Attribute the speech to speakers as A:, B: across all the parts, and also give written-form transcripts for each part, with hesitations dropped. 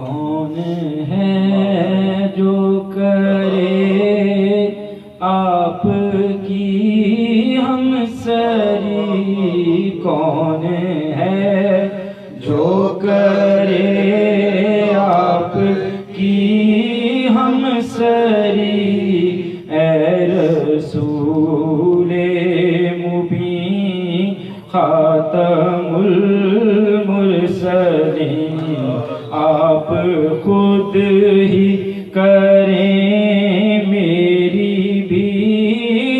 A: کون ہے جو کرے آپ کی ہمسری، کون ہے جو کرے آپ کی ہمسری، اے رسول مبین خاتم المرسلین، آپ خود ہی کریں میری بھی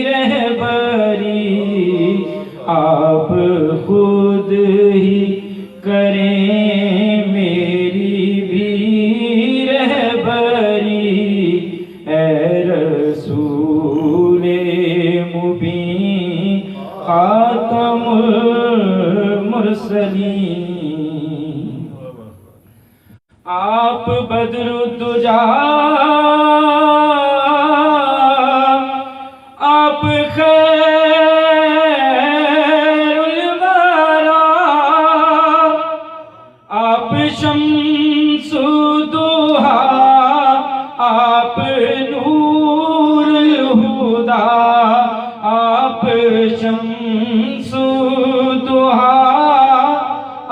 A: رہبری، آپ خود ہی کریں میری بھی رہبری، اے رسول مبین خاتم المرسلین، آپ بدر الدجا، آپ خیر الورا، آپ شمس الضحا، آپ نور الہدا، آپ شمس الضحا،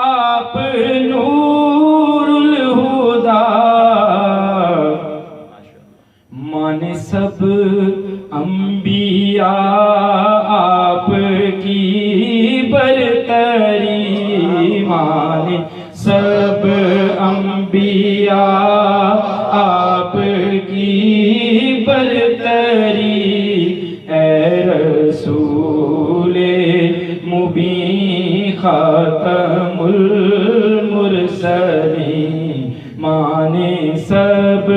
A: آپ نور الہدا، مان سب انبیاء آپ کی برتری، مان سب انبیاء آپ کی برتری، اے رسول مبین خاتم المرسلین، مان سب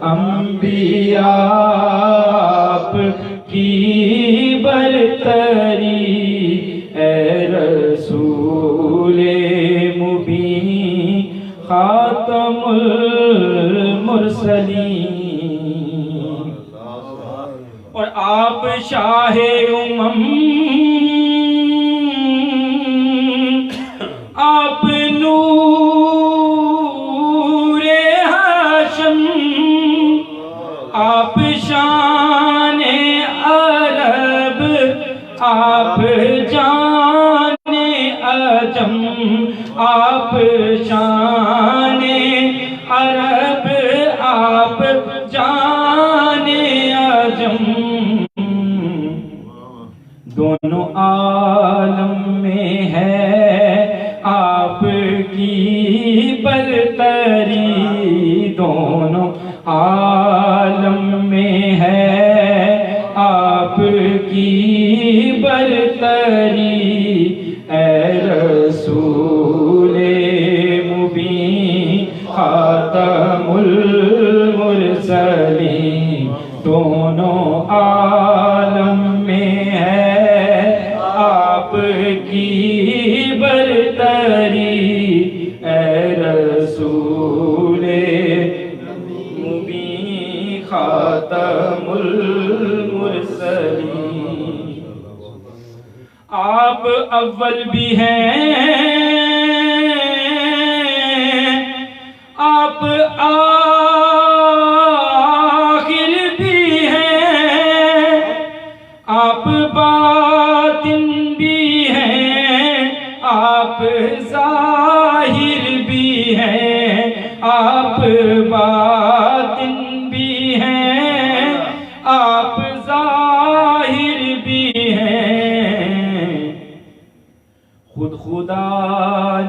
A: انبیاء آپ کی برتری، اے رسول مبین خاتم المرسلین، اور آپ شاہ امم، آپ نور ہاشم، آپ شان عرب، آپ جان عجم، آپ شان عرب، آپ جان عجم، دونوں عالم میں ہے آپ کی برتری، دونوں عالم میں ہے آپ کی برتری، اے رسول مبین خاتم المرسلین، دونوں عالم میں ہے آپ کی برتری، اے رسول مبین خاتم المرسلین، آپ اول بھی ہیں، آپ آخر بھی ہیں، آپ باطن بھی ہیں، آپ ظاہر بھی ہیں، آپ باطن بھی ہیں، آپ ظاہر بھی ہیں، خود خدا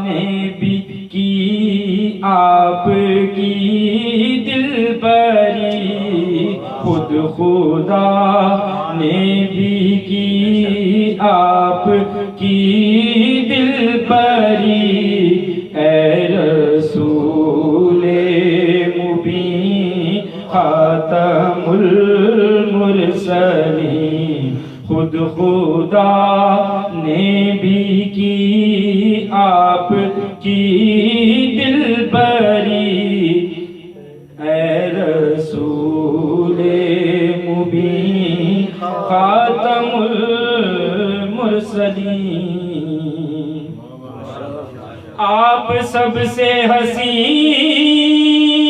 A: نے بھی کی آپ کی دلبری، خود خدا نے بھی کی آپ کی دلبری، اے رسول مبین خاتم المرسلین، خود خدا نے بھی کی آپ کی دلبری، اے رسول مبین خاتم المرسلین، آپ سب سے حسین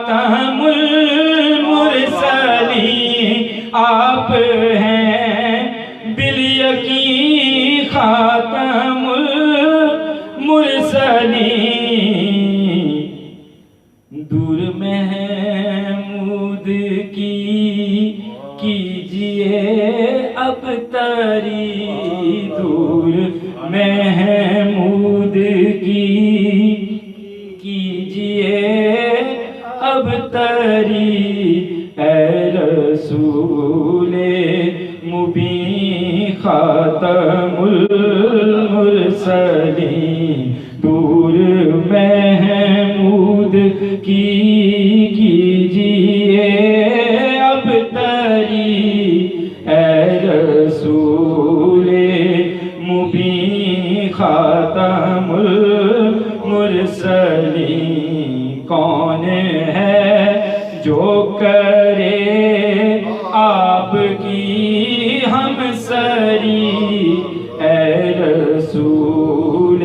A: خاتم المرسلین آپ ہیں بالیقین خاتم المرسلین دور محمود کی کیجئے اب تری دور محمود کی کیجئے اب تری اے رسول مبین خاتم المرسلین دور محمود کی کیجئے اب تری اے رسول مبین خاتم المرسلین کون ہے جو کرے آپ کی ہم سری اے رسول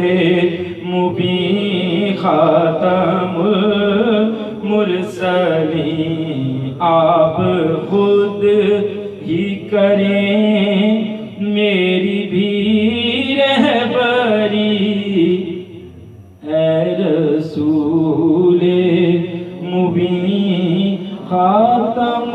A: مبین خاتم المرسلین آپ خود ہی کریں میری بھی رہبری اے رسول مبین خاتم